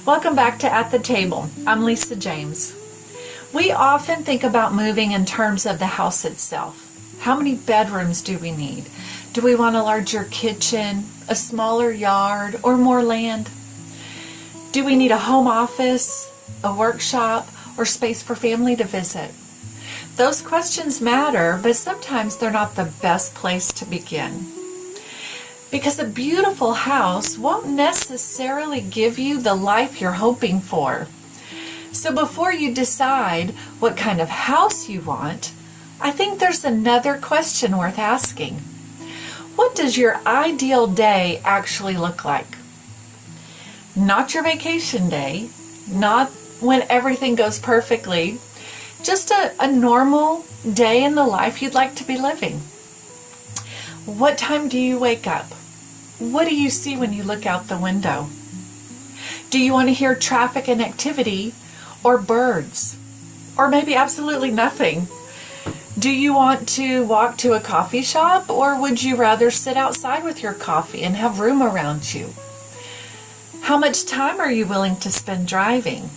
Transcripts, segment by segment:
Welcome back to At the Table. I'm Lisa James. We often think about moving in terms of the house itself. How many bedrooms do we need? Do we want a larger kitchen, a smaller yard, or more land? Do we need a home office, a workshop, or space for family to visit? Those questions matter, but sometimes they're not the best place to begin. Because a beautiful house won't necessarily give you the life you're hoping for. So before you decide what kind of house you want, I think there's another question worth asking. What does your ideal day actually look like? Not your vacation day, not when everything goes perfectly, just a normal day in the life you'd like to be living. What time do you wake up? What do you see when you look out the window? Do you want to hear traffic and activity or birds? Or maybe absolutely nothing? Do you want to walk to a coffee shop, or would you rather sit outside with your coffee and have room around you? How much time are you willing to spend driving?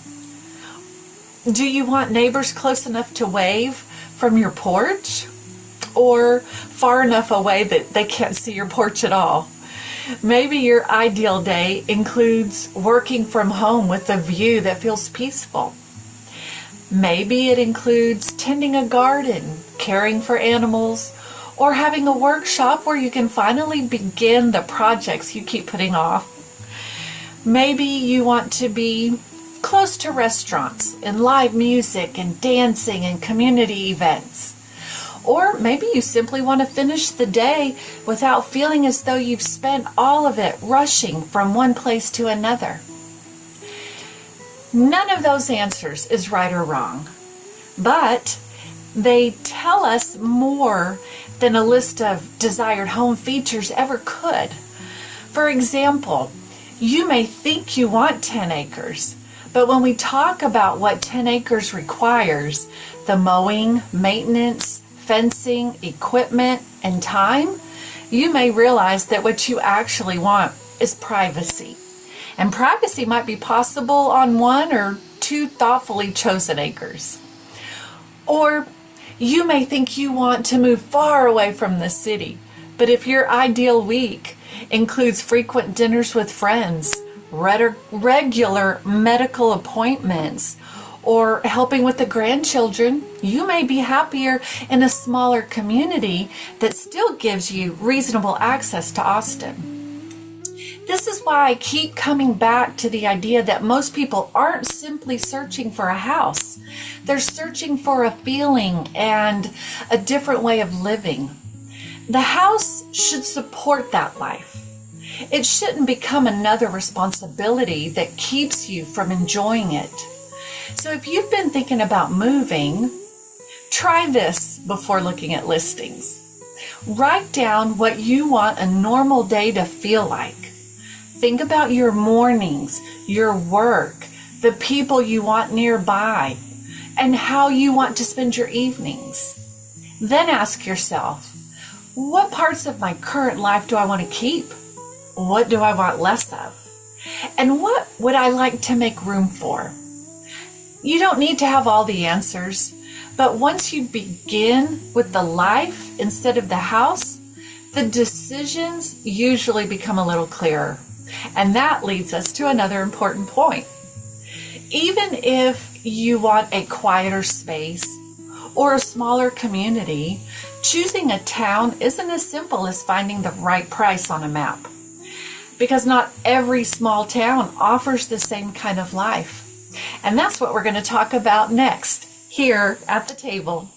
Do you want neighbors close enough to wave from your porch, or far enough away that they can't see your porch at all? Maybe your ideal day includes working from home with a view that feels peaceful. Maybe it includes tending a garden, caring for animals, or having a workshop where you can finally begin the projects you keep putting off. Maybe you want to be close to restaurants and live music and dancing and community events. Or maybe you simply want to finish the day without feeling as though you've spent all of it rushing from one place to another. None of those answers is right or wrong, but they tell us more than a list of desired home features ever could. For example, you may think you want 10 acres, but when we talk about what 10 acres requires, the mowing, maintenance, fencing, equipment, and time, you may realize that what you actually want is privacy. And privacy might be possible on 1 or 2 thoughtfully chosen acres. Or you may think you want to move far away from the city, but if your ideal week includes frequent dinners with friends, regular medical appointments, or helping with the grandchildren, you may be happier in a smaller community that still gives you reasonable access to Austin. This is why I keep coming back to the idea that most people aren't simply searching for a house. They're searching for a feeling and a different way of living. The house should support that life. It shouldn't become another responsibility that keeps you from enjoying it. So if you've been thinking about moving, try this before looking at listings. Write down what you want a normal day to feel like. Think about your mornings, your work, the people you want nearby, and how you want to spend your evenings. Then ask yourself, what parts of my current life do I want to keep? What do I want less of? And what would I like to make room for? You don't need to have all the answers, but once you begin with the life instead of the house, the decisions usually become a little clearer. And that leads us to another important point. Even if you want a quieter space or a smaller community, choosing a town isn't as simple as finding the right price on a map. Because not every small town offers the same kind of life. And that's what we're going to talk about next, here at the table.